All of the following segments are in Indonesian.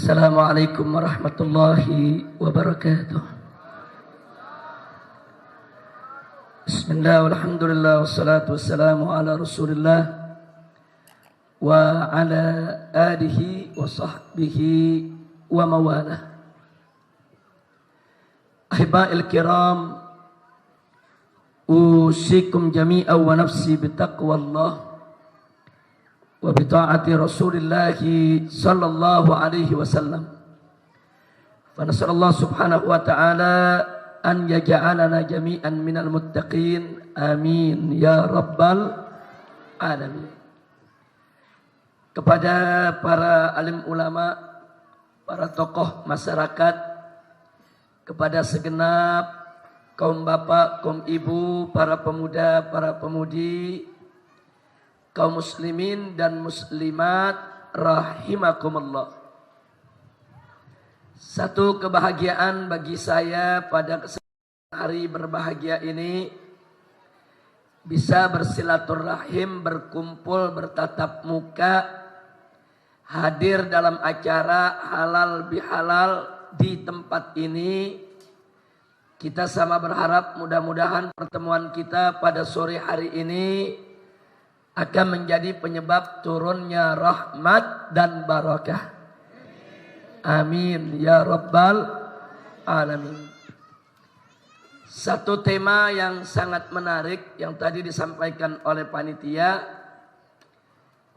Assalamualaikum warahmatullahi wabarakatuh. Bismillah, walhamdulillah, wassalatu wassalamu ala rasulillah wa ala alihi wa sahbihi wa mawalah. Ahiba'il kiram, usikum jami'an wa nafsi bitaqwallah wa bita'ati Rasulillahi sallallahu alaihi wasallam. Fa nasallallahu subhanahu wa ta'ala an yaj'alana jami'an minal muttaqin. Amin ya rabbal alamin. Kepada para alim ulama, para tokoh masyarakat, kepada segenap kaum bapak, kaum ibu, para pemuda, para pemudi, kaum muslimin dan muslimat rahimakumullah. Satu kebahagiaan bagi saya pada kesempatan hari berbahagia ini bisa bersilaturahim, berkumpul, bertatap muka, hadir dalam acara halal bihalal di tempat ini. Kita sama berharap mudah-mudahan pertemuan kita pada sore hari ini akan menjadi penyebab turunnya rahmat dan barakah. Amin ya rabbal alamin. Satu tema yang sangat menarik yang tadi disampaikan oleh panitia,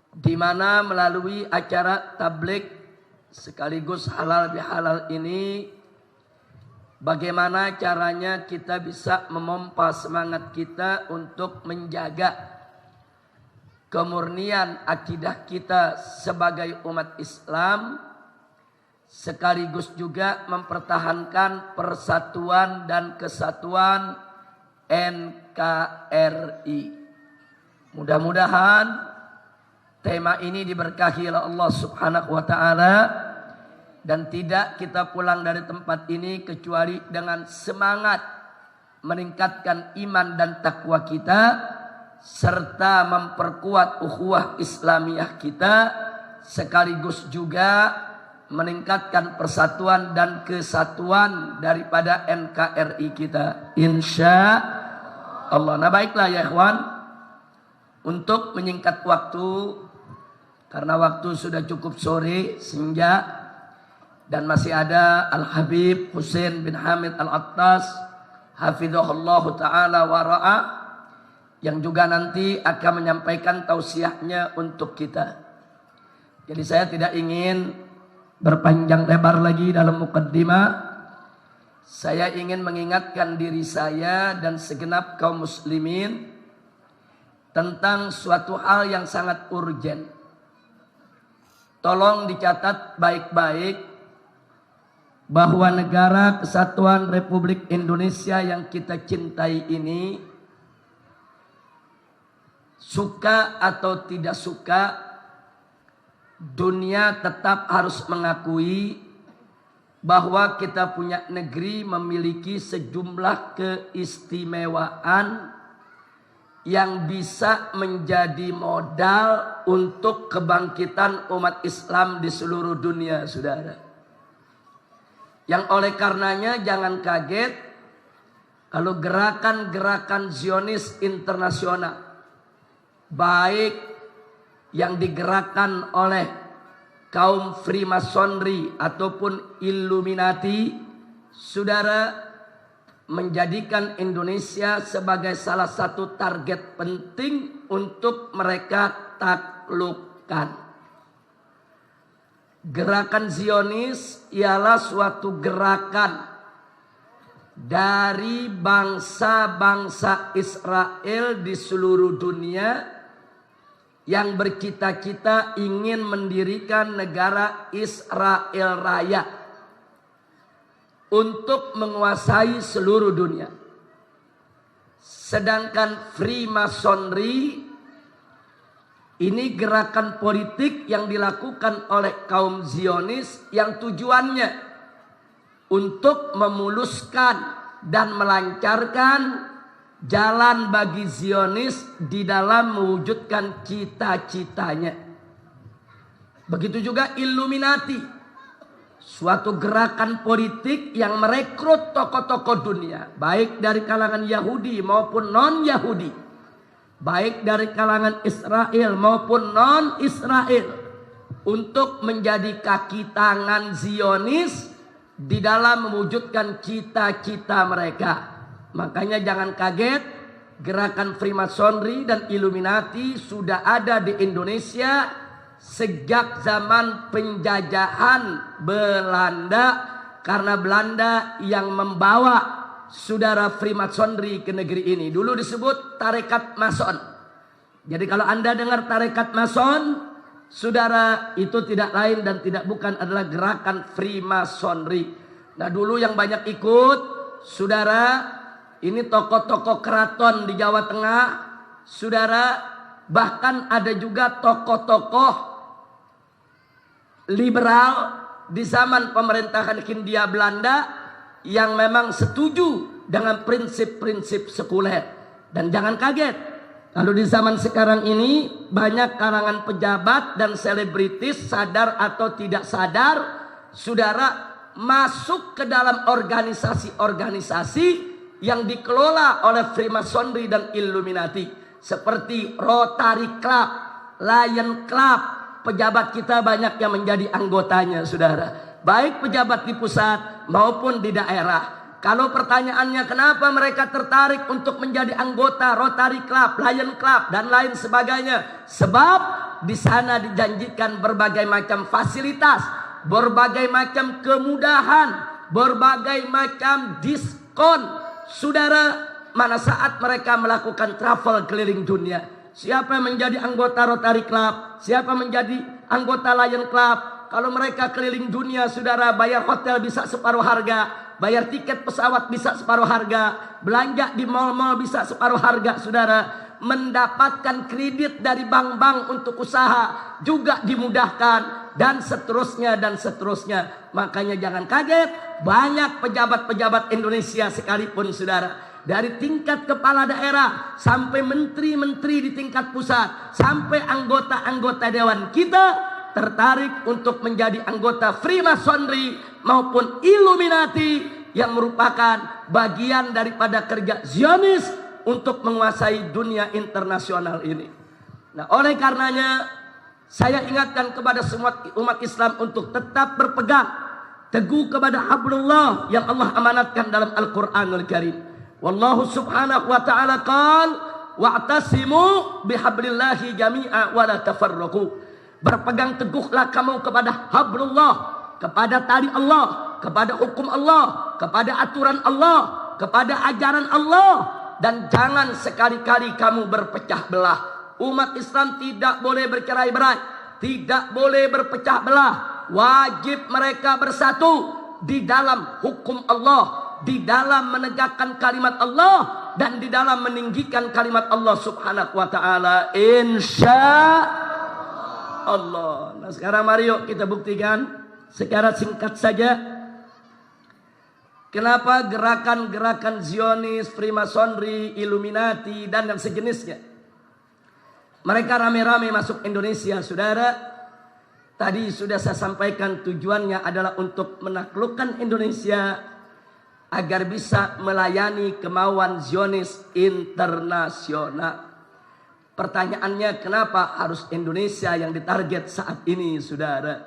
di mana melalui acara tabligh sekaligus halal bihalal ini, bagaimana caranya kita bisa memompa semangat kita untuk menjaga kemurnian akidah kita sebagai umat Islam, sekaligus juga mempertahankan persatuan dan kesatuan NKRI. Mudah-mudahan tema ini diberkahi oleh Allah Subhanahu wa taala dan tidak kita pulang dari tempat ini kecuali dengan semangat meningkatkan iman dan takwa kita, serta memperkuat ukhuwah Islamiyah kita, sekaligus juga meningkatkan persatuan dan kesatuan daripada NKRI kita, insya Allah. Nah baiklah ya ikhwan, untuk menyingkat waktu karena waktu sudah cukup sore senja dan masih ada Al-Habib Husain bin Hamid Al-Attas hafizahullah ta'ala wa ra'ah yang juga nanti akan menyampaikan tausiahnya untuk kita. Jadi saya tidak ingin berpanjang lebar lagi dalam mukaddimah. Saya ingin mengingatkan diri saya dan segenap kaum muslimin tentang suatu hal yang sangat urgen. Tolong dicatat baik-baik bahwa negara Kesatuan Republik Indonesia yang kita cintai ini, suka atau tidak suka, dunia tetap harus mengakui bahwa kita punya negeri memiliki sejumlah keistimewaan yang bisa menjadi modal untuk kebangkitan umat Islam di seluruh dunia, saudara. Yang oleh karenanya jangan kaget kalau gerakan-gerakan Zionis internasional, baik yang digerakkan oleh kaum Freemasonry ataupun Illuminati, saudara, menjadikan Indonesia sebagai salah satu target penting untuk mereka taklukkan. Gerakan Zionis ialah suatu gerakan dari bangsa-bangsa Israel di seluruh dunia yang bercita-cita ingin mendirikan negara Israel Raya untuk menguasai seluruh dunia. Sedangkan Freemasonry ini gerakan politik yang dilakukan oleh kaum Zionis yang tujuannya untuk memuluskan dan melancarkan jalan bagi Zionis di dalam mewujudkan cita-citanya. Begitu juga Illuminati suatu gerakan politik yang merekrut tokoh-tokoh dunia, baik dari kalangan Yahudi maupun non-Yahudi, baik dari kalangan Israel maupun non-Israel, untuk menjadi kaki tangan Zionis di dalam mewujudkan cita-cita mereka. Makanya jangan kaget, gerakan Freemasonry dan Illuminati sudah ada di Indonesia sejak zaman penjajahan Belanda, karena Belanda yang membawa saudara Freemasonry ke negeri ini. Dulu disebut tarekat Mason. Jadi kalau Anda dengar tarekat Mason, saudara, itu tidak lain dan tidak bukan adalah gerakan Freemasonry. Nah, dulu yang banyak ikut, saudara, ini tokoh-tokoh keraton di Jawa Tengah, saudara, bahkan ada juga tokoh-tokoh liberal di zaman pemerintahan Hindia Belanda yang memang setuju dengan prinsip-prinsip sekuler. Dan jangan kaget, kalau di zaman sekarang ini banyak kalangan pejabat dan selebritis, sadar atau tidak sadar, saudara, masuk ke dalam organisasi-organisasi yang dikelola oleh Freemasonry dan Illuminati, seperti Rotary Club, Lion Club. Pejabat kita banyak yang menjadi anggotanya, saudara, baik pejabat di pusat maupun di daerah. Kalau pertanyaannya kenapa mereka tertarik untuk menjadi anggota Rotary Club, Lion Club, dan lain sebagainya, sebab di sana dijanjikan berbagai macam fasilitas, berbagai macam kemudahan, berbagai macam diskon, saudara, mana saat mereka melakukan travel keliling dunia. Siapa yang menjadi anggota Rotary Club, siapa menjadi anggota Lion Club, kalau mereka keliling dunia, saudara, bayar hotel bisa separuh harga, bayar tiket pesawat bisa separuh harga, belanja di mal-mal bisa separuh harga, saudara, mendapatkan kredit dari bank-bank untuk usaha juga dimudahkan, dan seterusnya dan seterusnya. Makanya jangan kaget, banyak pejabat-pejabat Indonesia sekalipun, saudara, dari tingkat kepala daerah sampai menteri-menteri di tingkat pusat, sampai anggota-anggota dewan kita tertarik untuk menjadi anggota Freemasonry maupun Illuminati, yang merupakan bagian daripada kerja Zionis untuk menguasai dunia internasional ini. Nah, oleh karenanya saya ingatkan kepada semua umat Islam untuk tetap berpegang teguh kepada hablullah yang Allah amanatkan dalam Al-Qur'anul Karim. Wallahu subhanahu wa ta'ala qala wa'tasimu bihablillahi jami'a wa la tafarraqu. Berpegang teguhlah kamu kepada hablullah, kepada tali Allah, kepada hukum Allah, kepada aturan Allah, kepada ajaran Allah, dan jangan sekali-kali kamu berpecah belah. Umat Islam tidak boleh bercerai-berai, tidak boleh berpecah belah. Wajib mereka bersatu di dalam hukum Allah, di dalam menegakkan kalimat Allah, dan di dalam meninggikan kalimat Allah subhanahu wa ta'ala, insya Allah. Nah, sekarang mari yuk kita buktikan secara singkat saja kenapa gerakan-gerakan Zionis, Freemasonry, Illuminati, dan yang sejenisnya mereka rame-rame masuk Indonesia, saudara. Tadi sudah saya sampaikan, tujuannya adalah untuk menaklukkan Indonesia agar bisa melayani kemauan Zionis internasional. Pertanyaannya, kenapa harus Indonesia yang ditarget saat ini, saudara?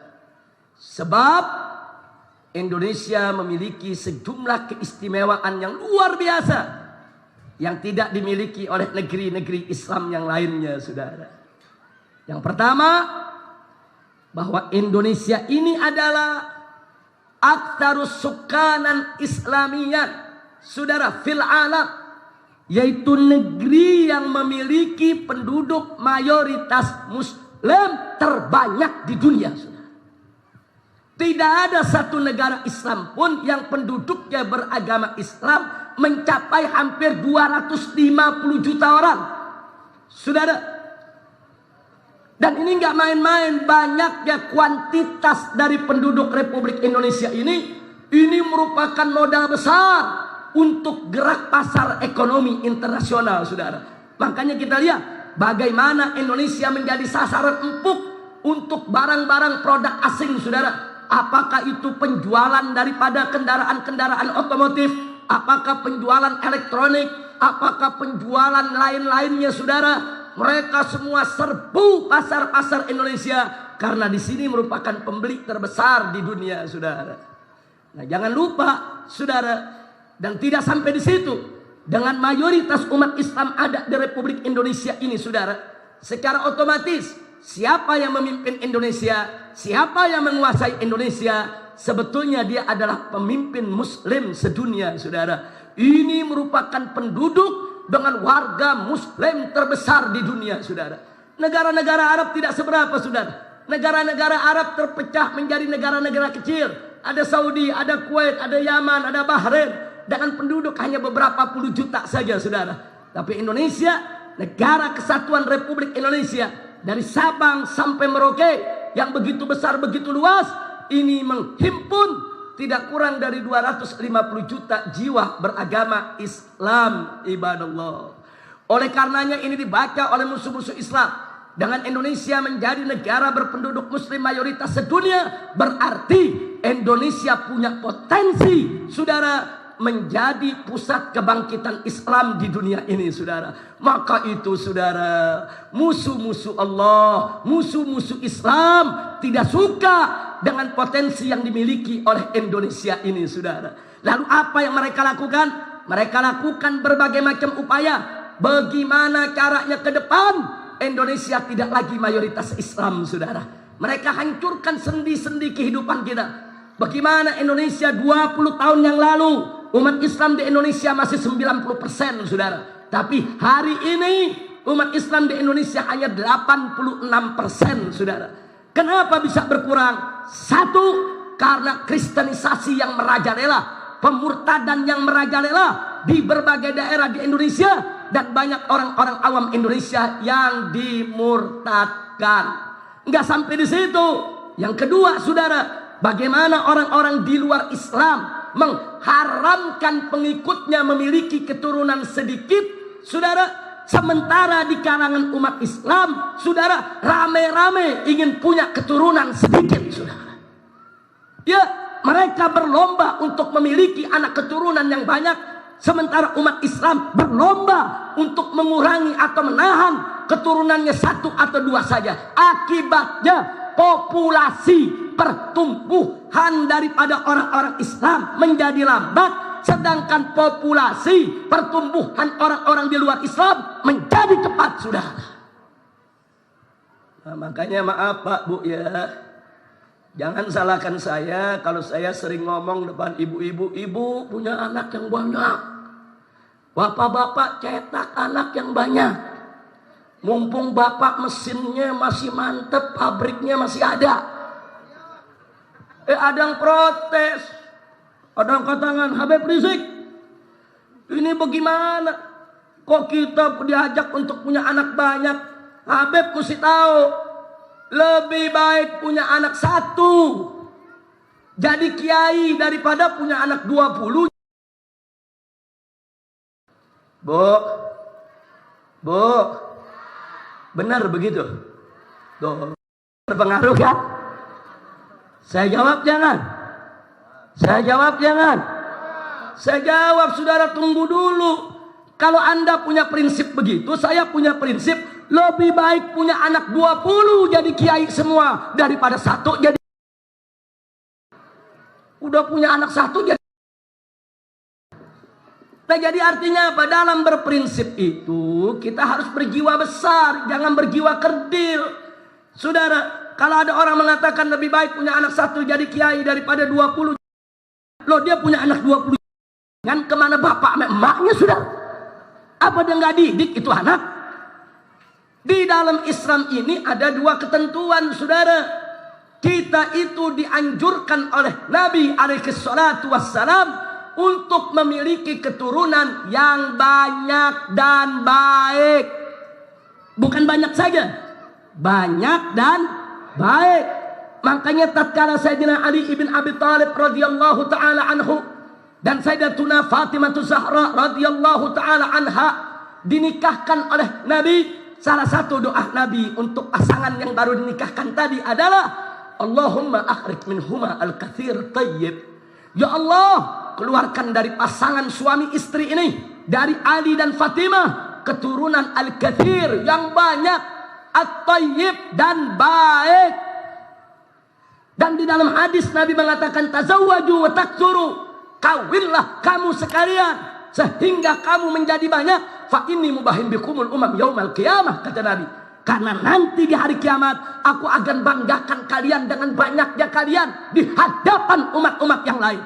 Sebab Indonesia memiliki sejumlah keistimewaan yang luar biasa yang tidak dimiliki oleh negeri-negeri Islam yang lainnya, saudara. Yang pertama, bahwa Indonesia ini adalah aktsarus sukanan Islamiyan, saudara, fil alam, yaitu negeri yang memiliki penduduk mayoritas Muslim terbanyak di dunia, saudara. Tidak ada satu negara Islam pun yang penduduknya beragama Islam mencapai hampir 250 juta orang, saudara. Dan ini nggak main-main, banyaknya kuantitas dari penduduk Republik Indonesia ini merupakan modal besar untuk gerak pasar ekonomi internasional, saudara. Makanya kita lihat bagaimana Indonesia menjadi sasaran empuk untuk barang-barang produk asing, saudara. Apakah itu penjualan daripada kendaraan-kendaraan otomotif, apakah penjualan elektronik, apakah penjualan lain-lainnya, saudara. Mereka semua serbu pasar-pasar Indonesia karena di sini merupakan pembeli terbesar di dunia, saudara. Nah, jangan lupa, saudara, dan tidak sampai di situ. Dengan mayoritas umat Islam ada di Republik Indonesia ini, saudara, secara otomatis siapa yang memimpin Indonesia, siapa yang menguasai Indonesia, sebetulnya dia adalah pemimpin Muslim sedunia, saudara. Ini merupakan penduduk dengan warga Muslim terbesar di dunia, saudara. Negara-negara Arab tidak seberapa, saudara. Negara-negara Arab terpecah menjadi negara-negara kecil. Ada Saudi, ada Kuwait, ada Yaman, ada Bahrain. Dengan penduduk hanya beberapa puluh juta saja, saudara. Tapi Indonesia, negara kesatuan Republik Indonesia, dari Sabang sampai Merauke yang begitu besar, begitu luas, ini menghimpun tidak kurang dari 250 juta jiwa beragama Islam, ibadallah. Oleh karenanya ini dibaca oleh musuh-musuh Islam. Dengan Indonesia menjadi negara berpenduduk muslim mayoritas sedunia, berarti Indonesia punya potensi, saudara, menjadi pusat kebangkitan Islam di dunia ini, saudara. Maka itu, saudara, musuh-musuh Allah, musuh-musuh Islam tidak suka dengan potensi yang dimiliki oleh Indonesia ini, saudara. Lalu apa yang mereka lakukan? Mereka lakukan berbagai macam upaya. Bagaimana caranya ke depan Indonesia tidak lagi mayoritas Islam, saudara. Mereka hancurkan sendi-sendi kehidupan kita. Bagaimana Indonesia 20 tahun yang lalu, umat Islam di Indonesia masih 90%, saudara. Tapi hari ini umat Islam di Indonesia hanya 86%, saudara. Kenapa bisa berkurang? Satu, karena kristenisasi yang merajalela, pemurtadan yang merajalela di berbagai daerah di Indonesia, dan banyak orang-orang awam Indonesia yang dimurtadkan. Enggak sampai di situ. Yang kedua, saudara, bagaimana orang-orang di luar Islam mengharamkan pengikutnya memiliki keturunan sedikit, saudara. Sementara di kalangan umat Islam, saudara, rame-rame ingin punya keturunan sedikit, saudara. Ya, mereka berlomba untuk memiliki anak keturunan yang banyak. Sementara umat Islam berlomba untuk mengurangi atau menahan keturunannya satu atau dua saja. Akibatnya populasi pertumbuhan daripada orang-orang Islam menjadi lambat, sedangkan populasi pertumbuhan orang-orang di luar Islam menjadi cepat, sudah. Nah, makanya maaf Pak Bu ya, jangan salahkan saya kalau saya sering ngomong depan ibu-ibu, ibu punya anak yang banyak, bapak-bapak cetak anak yang banyak. Mumpung bapak mesinnya masih mantep, pabriknya masih ada. Ada yang protes, ada yang katakan, Habib Rizik, ini bagaimana? Kok kita diajak untuk punya anak banyak? Habib mesti tahu, lebih baik punya anak satu, jadi kiai, daripada punya anak 20. Bu, benar begitu? Tuh, berpengaruh kan? Saya jawab jangan. Saya jawab jangan. Saya jawab, saudara, tunggu dulu. Kalau Anda punya prinsip begitu, saya punya prinsip lebih baik punya anak 20 jadi kiai semua daripada satu jadi. Udah punya anak satu jadi. Nah, jadi artinya apa? Dalam berprinsip itu kita harus berjiwa besar, jangan berjiwa kerdil. Saudara, kalau ada orang mengatakan lebih baik punya anak satu jadi kiai daripada 20. Loh, dia punya anak 20. Kan kemana bapak sama emaknya, sudah? Apa dia nggak didik itu anak? Di dalam Islam ini ada dua ketentuan, saudara. Kita itu dianjurkan oleh Nabi alaihi salatu wassalam untuk memiliki keturunan yang banyak dan baik. Bukan banyak saja, banyak dan baik. Makanya tatkala Sayyidina Ali ibn Abi Thalib radhiyallahu taala anhu dan Sayyidatuna Fatimah Zahra radhiyallahu taala anha dinikahkan oleh Nabi, salah satu doa Nabi untuk pasangan yang baru dinikahkan tadi adalah Allahumma akhrij minhuma al-katsir tayyib. Ya Allah, keluarkan dari pasangan suami istri ini, dari Ali dan Fatimah, keturunan al-katsir yang banyak, at-tayyib dan baik. Dan di dalam hadis Nabi mengatakan tazawwaju wa taksuru, kawinlah kamu sekalian sehingga kamu menjadi banyak. Fa inni mubahim bikumul umam yaumal qiyamah, kata Nabi. Karena nanti di hari kiamat aku akan banggakan kalian dengan banyaknya kalian di hadapan umat-umat yang lain.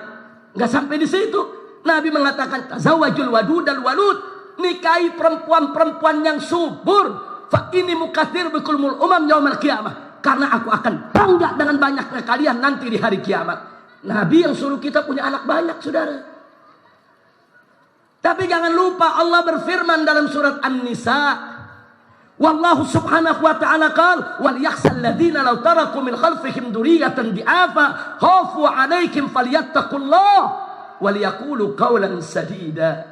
Enggak sampai di situ. Nabi mengatakan tazawwajul wadudal walud, nikahi perempuan-perempuan yang subur. Fa inni mukatsir bikumul umam yaumal qiyamah. Karena aku akan bangga dengan banyaknya kalian nanti di hari kiamat. Nabi yang suruh kita punya anak banyak, saudara. Tapi jangan lupa Allah berfirman dalam surat An-Nisa, wallahu subhanahu wa ta'ala qala wal yakhsal ladzina law taraku min khalfihim dzurriyyatan di'afa khafu 'alaihim falyattaqullah wal yaqulu qawlan sadida.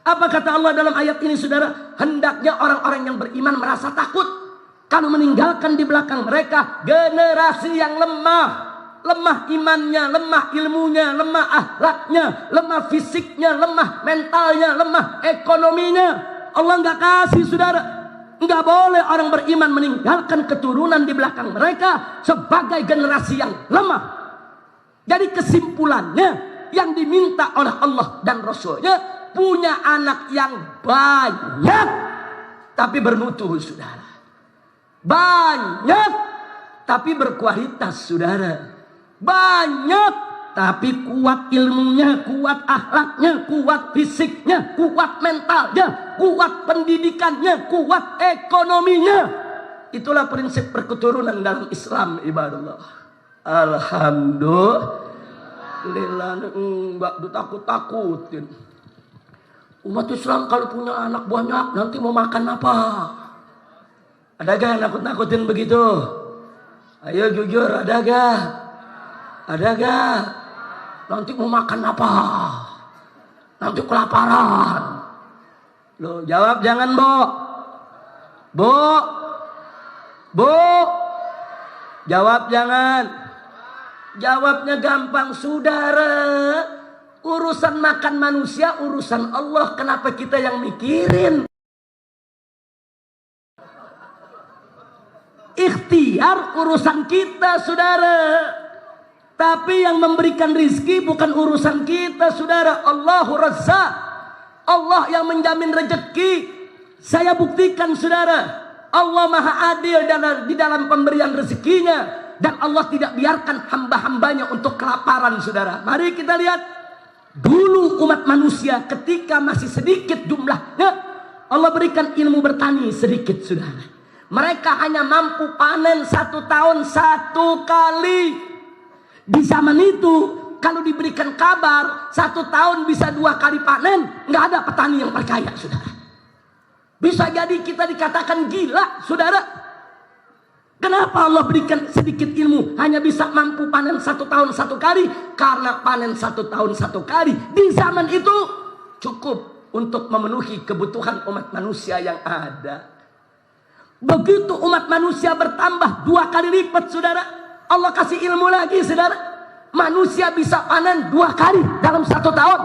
Apa kata Allah dalam ayat ini, saudara? Hendaknya orang-orang yang beriman merasa takut kalau meninggalkan di belakang mereka generasi yang lemah. Lemah imannya, lemah ilmunya, lemah akhlaknya, lemah fisiknya, lemah mentalnya, lemah ekonominya. Allah nggak kasih, saudara. Nggak boleh orang beriman meninggalkan keturunan di belakang mereka sebagai generasi yang lemah. Jadi kesimpulannya, yang diminta oleh Allah dan Rasulnya punya anak yang banyak tapi bermutu, saudara. Banyak tapi berkualitas, saudara. Banyak tapi kuat ilmunya, kuat akhlaknya, kuat fisiknya, kuat mentalnya, kuat pendidikannya, kuat ekonominya. Itulah prinsip perketurunan dalam Islam, ibadallah. Alhamdulillah. Enggak ditakut-takutin. Umat Islam kalau punya anak banyak nanti mau makan apa? Ada gak yang nakut-nakutin begitu? Ayo jujur, ada gak? Ada gak? Nanti mau makan apa? Nanti kelaparan. Loh, jawab jangan, Bu. Bu. Bu. Jawab jangan. Jawabnya gampang, saudara. Urusan makan manusia, urusan Allah. Kenapa kita yang mikirin? Ikhtiar urusan kita, saudara. Tapi yang memberikan rizki bukan urusan kita, saudara. Allahu Razzaq. Allah yang menjamin rezeki. Saya buktikan, saudara. Allah maha adil di dalam pemberian rezekinya. Dan Allah tidak biarkan hamba-hambanya untuk kelaparan, saudara. Mari kita lihat. Dulu umat manusia ketika masih sedikit jumlahnya, Allah berikan ilmu bertani sedikit, saudara. Mereka hanya mampu panen 1 tahun 1 kali. Di zaman itu kalau diberikan kabar 1 tahun bisa 2 kali panen, nggak ada petani yang percaya, saudara. Bisa jadi kita dikatakan gila, saudara. Kenapa Allah berikan sedikit ilmu hanya bisa mampu panen 1 tahun 1 kali? Karena panen 1 tahun 1 kali di zaman itu cukup untuk memenuhi kebutuhan umat manusia yang ada. Begitu umat manusia bertambah 2 kali lipat, saudara, Allah kasih ilmu lagi, saudara. Manusia bisa panen 2 kali dalam 1 tahun.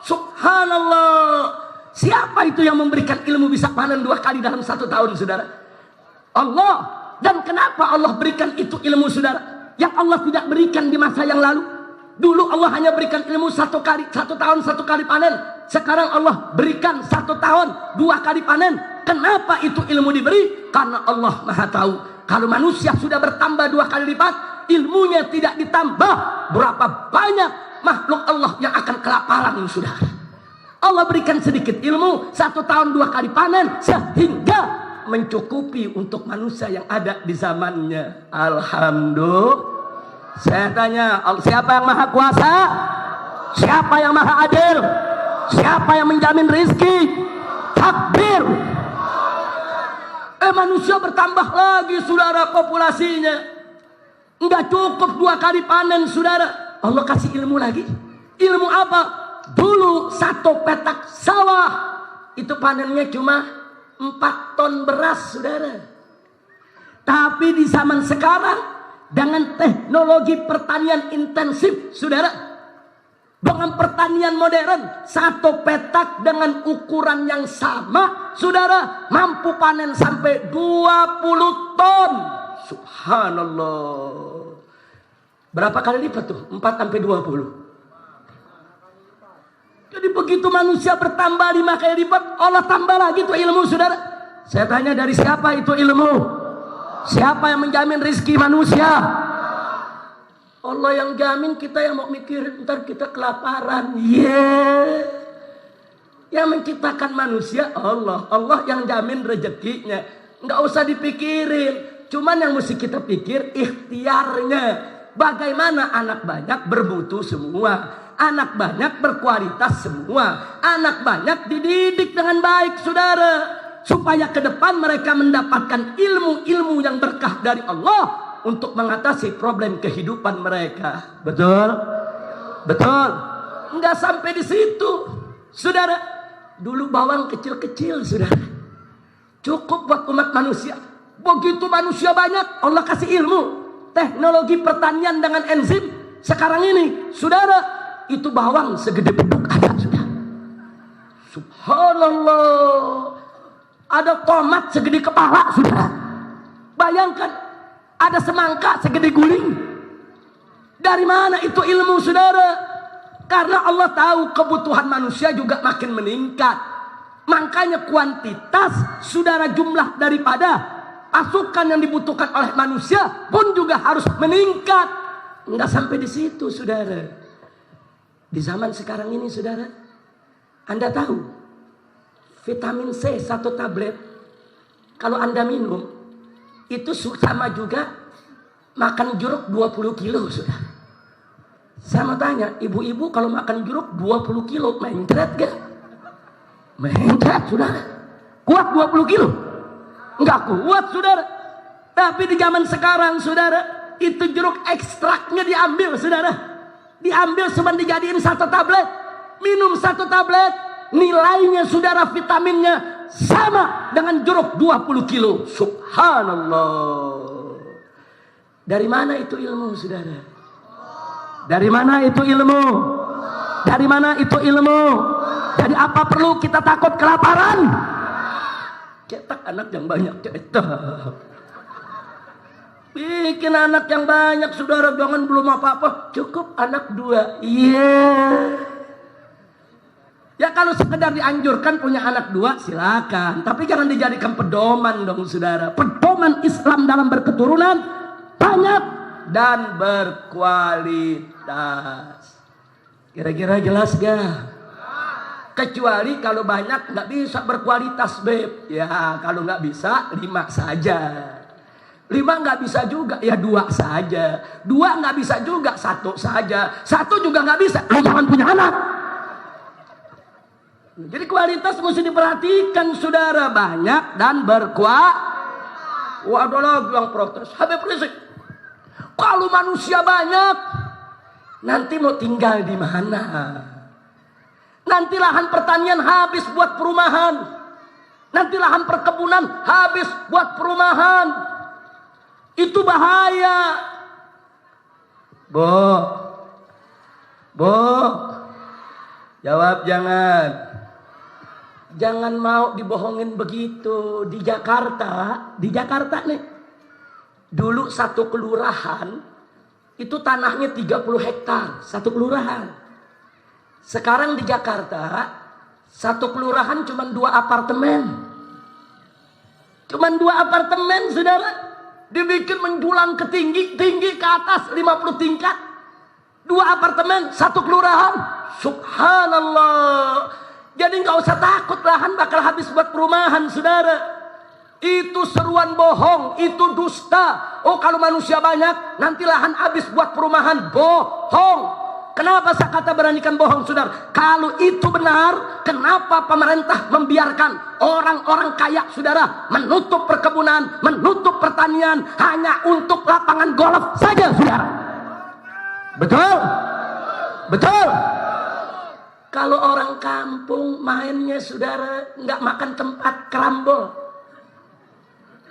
Subhanallah. Siapa itu yang memberikan ilmu bisa panen 2 kali dalam 1 tahun, saudara? Allah. Dan kenapa Allah berikan itu ilmu, saudara, yang Allah tidak berikan di masa yang lalu? Dulu Allah hanya berikan ilmu 1 tahun 1 kali panen. Sekarang Allah berikan 1 tahun 2 kali panen. Kenapa itu ilmu diberi? Karena Allah maha tahu. Kalau manusia sudah bertambah 2 kali lipat, ilmunya tidak ditambah, berapa banyak makhluk Allah yang akan kelaparan, saudara. Allah berikan sedikit ilmu 1 tahun 2 kali panen sehingga mencukupi untuk manusia yang ada di zamannya. Alhamdulillah. Saya tanya, siapa yang maha kuasa? Siapa yang maha adil? Siapa yang menjamin rizki? Takbir. Manusia bertambah lagi, saudara, populasinya. Enggak cukup 2 kali panen, saudara. Allah kasih ilmu lagi. Ilmu apa? Dulu 1 petak sawah itu panennya cuma 4 ton beras, saudara. Tapi di zaman sekarang dengan teknologi pertanian intensif, saudara, dengan pertanian modern, satu petak dengan ukuran yang sama, saudara, mampu panen sampai 20 ton. Subhanallah. Berapa kali lipat tuh? 4 sampai 20. Jadi begitu manusia bertambah 5 kali lipat, Allah tambah lagi tuh ilmu, saudara. Saya tanya, dari siapa itu ilmu? Siapa yang menjamin rezeki manusia? Allah yang jamin, kita yang mau mikir ntar kita kelaparan. Yang menciptakan manusia Allah. Allah yang jamin rezekinya. Nggak usah dipikirin. Cuman yang mesti kita pikir ikhtiarnya. Bagaimana anak banyak bermutu semua. Anak banyak berkualitas semua. Anak banyak dididik dengan baik, saudara. Supaya ke depan mereka mendapatkan ilmu-ilmu yang berkah dari Allah. Untuk mengatasi problem kehidupan mereka. Betul? Betul? Enggak sampai di situ, saudara. Dulu bawang kecil-kecil, saudara. Cukup buat umat manusia. Begitu manusia banyak, Allah kasih ilmu. Teknologi pertanian dengan enzim. Sekarang ini, saudara, itu bawang segede beduk ada, sudah. Subhanallah. Ada tomat segede kepala, sudah. Bayangkan, ada semangka segede guling. Dari mana itu ilmu, saudara? Karena Allah tahu kebutuhan manusia juga makin meningkat. Makanya kuantitas, saudara, jumlah daripada pasukan yang dibutuhkan oleh manusia pun juga harus meningkat. Enggak sampai di situ, saudara. Di zaman sekarang ini, saudara, Anda tahu vitamin C 1 tablet kalau Anda minum itu sama juga makan jeruk 20 kilo, saudara. Saya mau tanya, ibu-ibu kalau makan jeruk 20 kilo mencret gak? Mencret, saudara. Kuat 20 kilo? Enggak kuat, saudara. Tapi di zaman sekarang, saudara, itu jeruk ekstraknya diambil, saudara. Diambil cuma dijadiin 1 tablet. Minum 1 tablet. Nilainya, saudara, vitaminnya sama dengan jeruk 20 kilo. Subhanallah. Dari mana itu ilmu, saudara? Dari mana itu ilmu? Dari mana itu ilmu? Jadi apa perlu kita takut kelaparan? Cetak anak yang banyak, cetak. Bikin anak yang banyak, saudara, jangan belum apa-apa. Cukup anak 2. Ya kalau sekedar dianjurkan punya anak 2 silakan. Tapi jangan dijadikan pedoman dong, saudara. Pedoman Islam dalam berketurunan banyak dan berkualitas. Kira-kira jelas gak? Kecuali kalau banyak nggak bisa berkualitas, beb. Ya kalau nggak bisa 5 saja. 5 nggak bisa juga, ya 2 saja. 2 nggak bisa juga, 1 saja. 1 juga nggak bisa, jangan punya anak. Jadi kualitas mesti diperhatikan, saudara. Banyak dan berkualitas. Wah, ada lagi yang protes. Habib Rizik, kalau manusia banyak, nanti mau tinggal di mana? Nanti lahan pertanian habis buat perumahan. Nanti lahan perkebunan habis buat perumahan. Itu bahaya. Bu, jawab jangan. Jangan mau dibohongin begitu. Di Jakarta nih, dulu 1 kelurahan itu tanahnya 30 hektar, 1 kelurahan. Sekarang di Jakarta 1 kelurahan cuma 2 apartemen. Cuman 2 apartemen, saudara. Dibikin menjulang ke tinggi ke atas 50 tingkat. 2 apartemen, 1 kelurahan. Subhanallah. Jadi nggak usah takut lahan bakal habis buat perumahan, saudara. Itu seruan bohong, itu dusta. Oh kalau manusia banyak, nanti lahan habis buat perumahan. Bohong. Kenapa saya kata beranikan bohong, saudara? Kalau itu benar, kenapa pemerintah membiarkan orang-orang kaya, saudara, menutup perkebunan, menutup pertanian hanya untuk lapangan golf saja, saudara? Betul? Betul? Kalau orang kampung mainnya, saudara, nggak makan tempat, kerambol.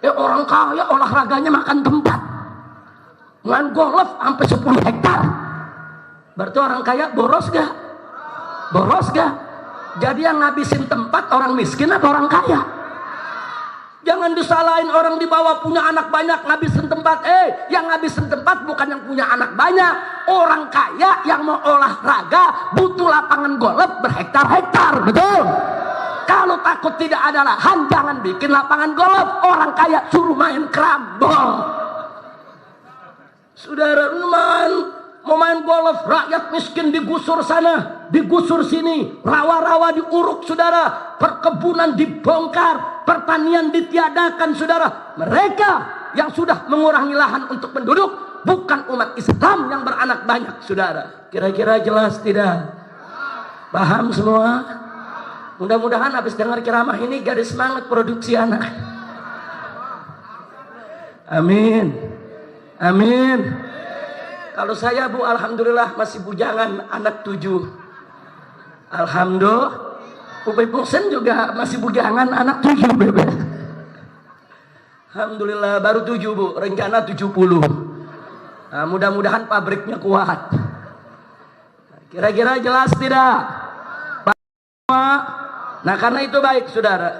Orang kaya olahraganya makan tempat. Main golf sampai 10 hektar. Berarti orang kaya boros gak? Boros gak? Jadi yang ngabisin tempat orang miskin atau orang kaya? Jangan disalahin orang di bawah punya anak banyak ngabisin tempat. Yang ngabisin tempat bukan yang punya anak banyak. Orang kaya yang mau olahraga butuh lapangan golf berhektar-hektar. Betul? Kalau takut tidak ada lahan, jangan bikin lapangan golf. Orang kaya suruh main kerambol. Saudara, mau main golf, rakyat miskin digusur sana, digusur sini, rawa-rawa diuruk, saudara, perkebunan dibongkar, pertanian ditiadakan, saudara. Mereka yang sudah mengurangi lahan untuk penduduk, bukan umat Islam yang beranak banyak, saudara. Kira-kira jelas tidak? Paham semua? Mudah-mudahan habis dengar ceramah ini garis semangat produksi anak. Amin. Amin. Kalau saya, Bu, alhamdulillah masih bujangan, anak 7. Alhamdulillah. Upay Pungsen juga masih bujangan, anak 7, bebe. Alhamdulillah baru 7, Bu, rencana 70. Nah, mudah-mudahan pabriknya kuat. Kira-kira jelas tidak? Nah, karena itu baik, saudara.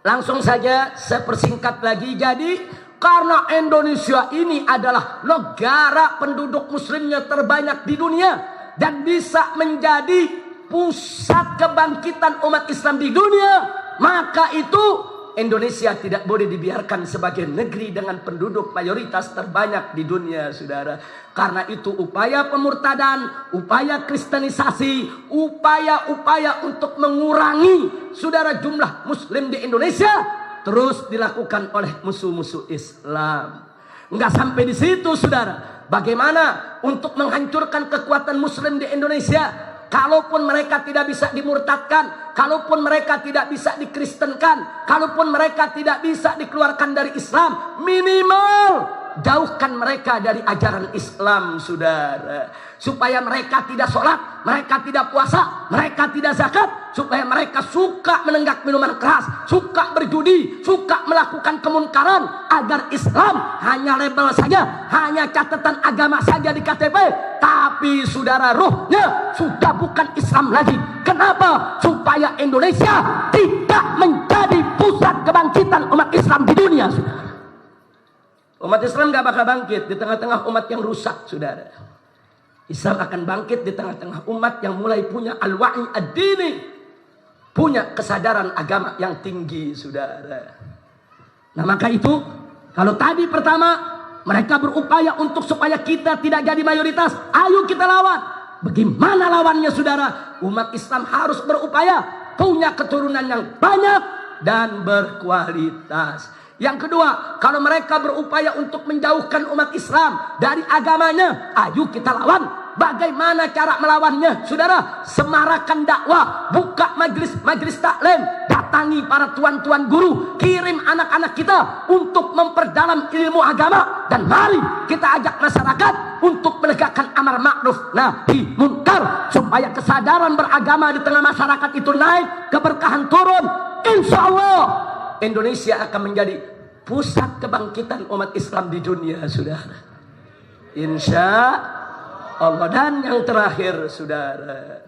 Langsung saja saya persingkat lagi. Jadi karena Indonesia ini adalah negara penduduk muslimnya terbanyak di dunia dan bisa menjadi pusat kebangkitan umat Islam di dunia, maka itu Indonesia tidak boleh dibiarkan sebagai negeri dengan penduduk mayoritas terbanyak di dunia, saudara. Karena itu upaya pemurtadan, upaya kristenisasi, upaya-upaya untuk mengurangi, saudara, jumlah muslim di Indonesia terus dilakukan oleh musuh-musuh Islam. Enggak sampai di situ, saudara. Bagaimana untuk menghancurkan kekuatan muslim di Indonesia? Kalaupun mereka tidak bisa dimurtadkan, kalaupun mereka tidak bisa dikristenkan, kalaupun mereka tidak bisa dikeluarkan dari Islam, minimal jauhkan mereka dari ajaran Islam, saudara. Supaya mereka tidak sholat, mereka tidak puasa, mereka tidak zakat. Supaya mereka suka menenggak minuman keras, suka berjudi, suka melakukan kemunkaran. Agar Islam hanya label saja, hanya catatan agama saja di KTP. Tapi saudara, ruhnya sudah bukan Islam lagi. Kenapa? Supaya Indonesia tidak menjadi pusat kebangkitan umat Islam di dunia, saudara. Umat Islam gak bakal bangkit di tengah-tengah umat yang rusak, saudara. Islam akan bangkit di tengah-tengah umat yang mulai punya al-wa'i ad-dini, punya kesadaran agama yang tinggi, saudara. Nah, maka itu, kalau tadi pertama mereka berupaya untuk supaya kita tidak jadi mayoritas, ayo kita lawan. Bagaimana lawannya, saudara? Umat Islam harus berupaya punya keturunan yang banyak dan berkualitas. Yang kedua, kalau mereka berupaya untuk menjauhkan umat Islam dari agamanya, ayo kita lawan. Bagaimana cara melawannya, saudara? Semarakan dakwah, buka majelis taklim, datangi para tuan-tuan guru, kirim anak-anak kita untuk memperdalam ilmu agama, dan mari kita ajak masyarakat untuk menegakkan amar ma'ruf nahi munkar, supaya kesadaran beragama di tengah masyarakat itu naik, keberkahan turun. Insya Allah Indonesia akan menjadi pusat kebangkitan umat Islam di dunia, saudara. Insya Allah. Dan yang terakhir, saudara,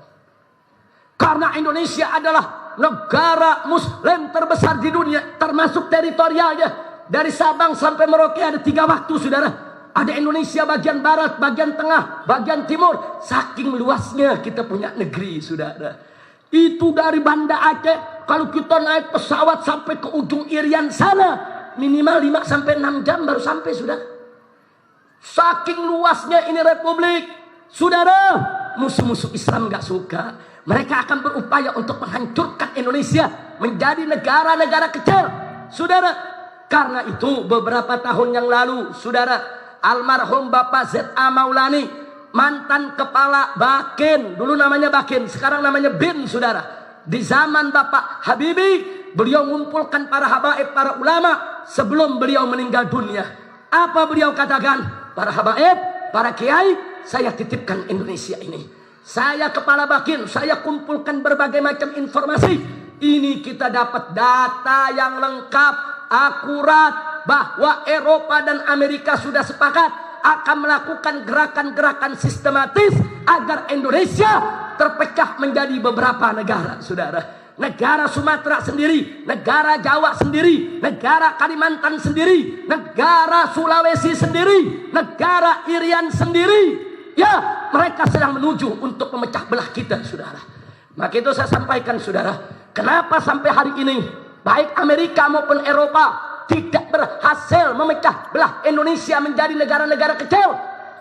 karena Indonesia adalah negara muslim terbesar di dunia, termasuk teritorialnya, dari Sabang sampai Merauke ada 3 waktu, saudara. Ada Indonesia bagian barat, bagian tengah, bagian timur. Saking luasnya kita punya negeri, saudara. Itu dari Banda Aceh, kalau kita naik pesawat sampai ke ujung Irian sana, minimal 5-6 jam baru sampai, saudara. Saking luasnya ini republik, saudara. Musuh-musuh Islam gak suka. Mereka akan berupaya untuk menghancurkan Indonesia menjadi negara-negara kecil, saudara. Karena itu beberapa tahun yang lalu, saudara, almarhum Bapak Z.A. Maulani, mantan kepala Bakin, dulu namanya Bakin, sekarang namanya BIN, saudara. Di zaman Bapak Habibie, beliau mengumpulkan para habaib, para ulama sebelum beliau meninggal dunia. Apa beliau katakan? Para habaib, para kiai, saya titipkan Indonesia ini. Saya kepala Bakin, saya kumpulkan berbagai macam informasi. Ini kita dapat data yang lengkap, akurat, bahwa Eropa dan Amerika sudah sepakat akan melakukan gerakan-gerakan sistematis agar Indonesia terpecah menjadi beberapa negara, saudara. Negara Sumatera sendiri, negara Jawa sendiri, negara Kalimantan sendiri, negara Sulawesi sendiri, negara Irian sendiri. Ya, mereka sedang menuju untuk memecah belah kita, saudara. Maka itu saya sampaikan, saudara, kenapa sampai hari ini baik Amerika maupun Eropa tidak berhasil memecah belah Indonesia menjadi negara-negara kecil?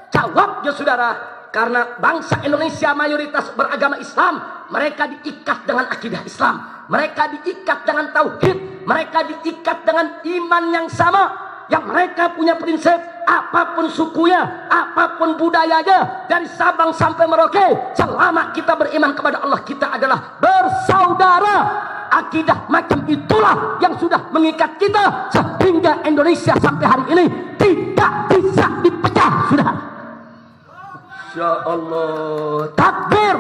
Jawabnya, saudara, karena bangsa Indonesia mayoritas beragama Islam. Mereka diikat dengan akidah Islam, mereka diikat dengan tauhid, mereka diikat dengan iman yang sama, yang mereka punya prinsip apapun sukunya, apapun budayanya, dari Sabang sampai Merauke, selama kita beriman kepada Allah, kita adalah bersaudara. Akidah macam itulah yang sudah mengikat kita sehingga Indonesia sampai hari ini tidak bisa dipecah, sudah. Insya Allah, takbir.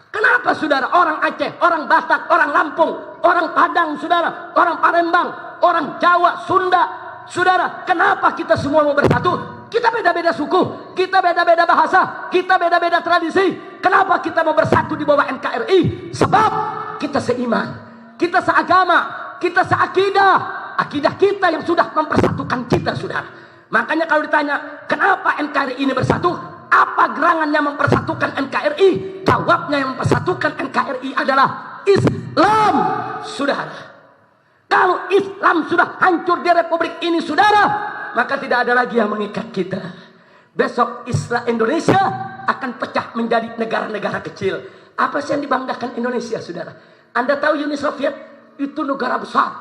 Kenapa, saudara? Orang Aceh, orang Batak, orang Lampung, orang Padang, saudara, orang Palembang, orang Jawa, Sunda, saudara, kenapa kita semua mau bersatu? Kita beda-beda suku, kita beda-beda bahasa, kita beda-beda tradisi. Kenapa kita mau bersatu di bawah NKRI? Sebab kita seiman, kita seagama, kita seakidah. Akidah kita yang sudah mempersatukan kita, saudara. Makanya kalau ditanya kenapa NKRI ini bersatu, apa gerangan yang mempersatukan NKRI? Jawabnya, yang mempersatukan NKRI adalah Islam, saudara. Kalau Islam sudah hancur di Republik ini, saudara, maka tidak ada lagi yang mengikat kita. Besok Indonesia akan pecah menjadi negara-negara kecil. Apa sih yang dibanggakan Indonesia, saudara? Anda tahu Uni Soviet itu negara besar.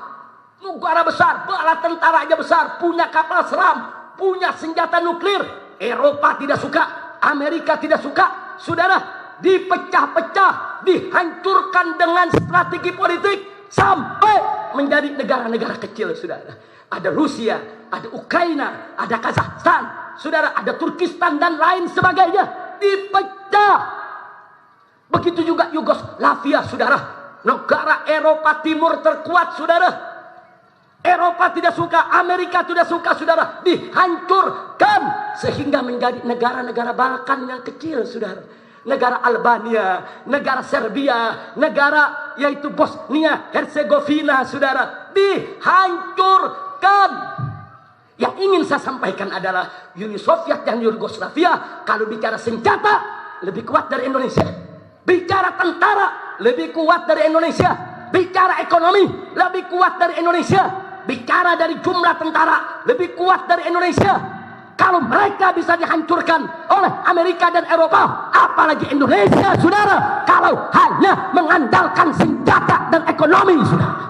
Negara besar, bala tentaranya besar, punya kapal selam, punya senjata nuklir. Eropa tidak suka, Amerika tidak suka, saudara. Dipecah-pecah, dihancurkan dengan strategi politik sampai menjadi negara-negara kecil, saudara. Ada Rusia, ada Ukraina, ada Kazakhstan, saudara, ada Turkistan dan lain sebagainya. Dipecah. Begitu juga Yugoslavia, saudara. Negara Eropa Timur terkuat, saudara. Eropa tidak suka, Amerika tidak suka, saudara. Dihancurkan sehingga menjadi negara-negara Balkan yang kecil, saudara. Negara Albania, negara Serbia, negara yaitu Bosnia, Herzegovina, saudara. Dihancurkan. Yang ingin saya sampaikan adalah Uni Soviet dan Yugoslavia kalau bicara senjata lebih kuat dari Indonesia. Bicara tentara lebih kuat dari Indonesia. Bicara ekonomi lebih kuat dari Indonesia. Bicara dari jumlah tentara lebih kuat dari Indonesia. Kalau mereka bisa dihancurkan oleh Amerika dan Eropa, apalagi Indonesia, saudara, kalau hanya mengandalkan senjata dan ekonomi, saudara.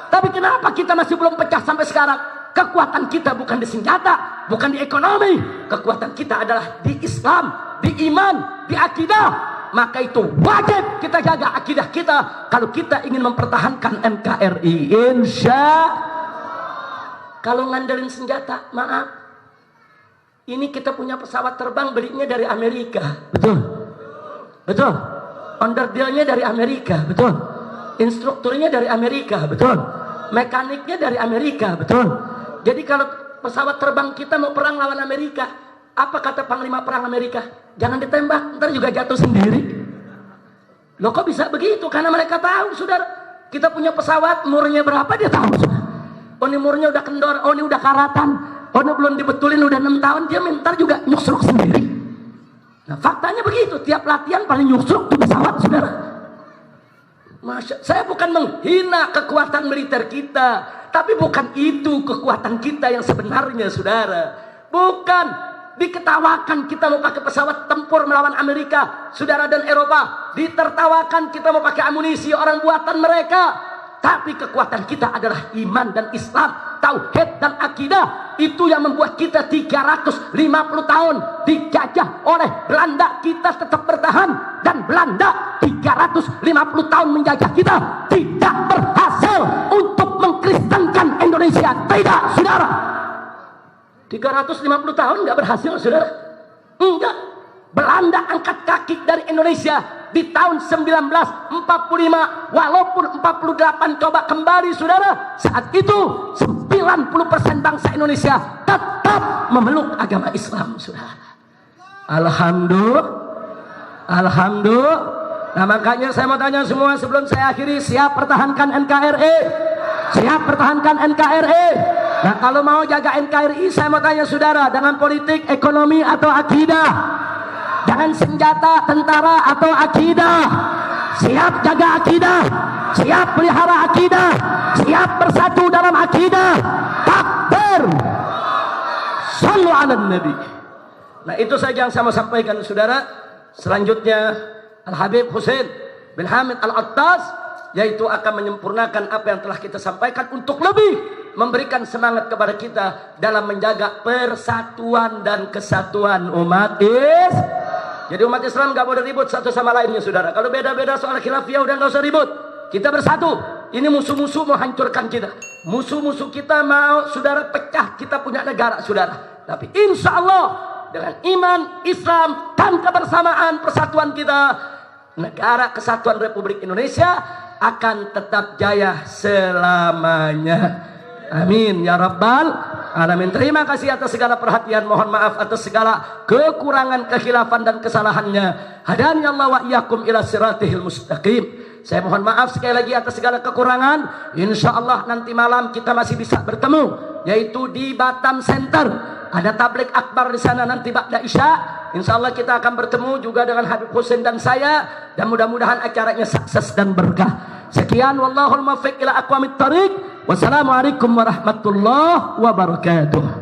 Tapi kenapa kita masih belum pecah sampai sekarang? Kekuatan kita bukan di senjata, bukan di ekonomi. Kekuatan kita adalah di Islam, di iman, di akidah. Maka itu wajib kita jaga akidah kita kalau kita ingin mempertahankan NKRI. Kalau ngandelin senjata, maaf. Ini kita punya pesawat terbang belinya dari Amerika. Betul. Betul. Onderdilnya dari Amerika. Betul. Instrukturnya dari Amerika. Betul. Mekaniknya dari Amerika. Betul. Jadi kalau pesawat terbang kita mau perang lawan Amerika, apa kata Panglima Perang Amerika? Jangan ditembak, ntar juga jatuh sendiri. Loh, kok bisa begitu? Karena mereka tahu, saudara. Kita punya pesawat, umurnya berapa dia tahu, saudara. Oh, ini umurnya udah kendor, oh ini udah karatan, oh ini belum dibetulin udah 6 tahun, dia minta juga nyusruk sendiri. Nah, faktanya begitu, tiap latihan paling nyusruk tuh pesawat, saudara. Saya bukan menghina kekuatan militer kita, tapi bukan itu kekuatan kita yang sebenarnya, saudara. Bukan diketawakan kita mau pakai pesawat tempur melawan Amerika, saudara, dan Eropa. Ditertawakan kita mau pakai amunisi orang buatan mereka. Tapi kekuatan kita adalah iman dan Islam, tauhid dan akidah. Itu yang membuat kita 350 tahun dijajah oleh Belanda, kita tetap bertahan. Dan Belanda 350 tahun menjajah kita, tidak berhasil untuk mengkristenkan Indonesia. Tidak, saudara. 350 tahun nggak berhasil, saudara. Enggak. Belanda angkat kaki dari Indonesia di tahun 1945, walaupun 48 coba kembali saudara, saat itu 90% bangsa Indonesia tetap memeluk agama Islam saudara. Alhamdulillah. Nah makanya saya mau tanya semua sebelum saya akhiri, siap pertahankan NKRI? Siap pertahankan NKRI? Nah kalau mau jaga NKRI, saya mau tanya saudara, dengan politik, ekonomi atau akidah? Dengan senjata, tentara atau akidah? Siap jaga akidah? Siap pelihara akidah? Siap bersatu dalam akidah? Takbir! Sallu ala Nabi. Nah itu saja yang saya mau sampaikan saudara. Selanjutnya Al-Habib Husain bin Hamid Al-Attas, yaitu akan menyempurnakan apa yang telah kita sampaikan untuk lebih memberikan semangat kepada kita dalam menjaga persatuan dan kesatuan umat Islam. Jadi umat Islam gak boleh ribut satu sama lainnya saudara. Kalau beda-beda soal khilafiyah udah gak usah ribut. Kita bersatu. Ini musuh-musuh mau hancurkan kita. Musuh-musuh kita mau saudara pecah kita punya negara saudara. Tapi insya Allah dengan iman, Islam, dan kebersamaan persatuan kita, negara kesatuan Republik Indonesia akan tetap jaya selamanya. Amin ya rabbal alamin. Terima kasih atas segala perhatian. Mohon maaf atas segala kekurangan, kekhilafan dan kesalahannya. Hadani Allah wa iyyakum ila siratihil mustaqim. Saya mohon maaf sekali lagi atas segala kekurangan. Insya Allah nanti malam kita masih bisa bertemu, yaitu di Batam Center. Ada tablik akbar di sana nanti ba'da Isya. Insya Allah kita akan bertemu juga dengan Habib Husain dan saya, dan mudah-mudahan acaranya sukses dan berkah. Sekian, wallahul muwaffiq ila aqwamit thariq. Wassalamualaikum warahmatullahi wabarakatuh.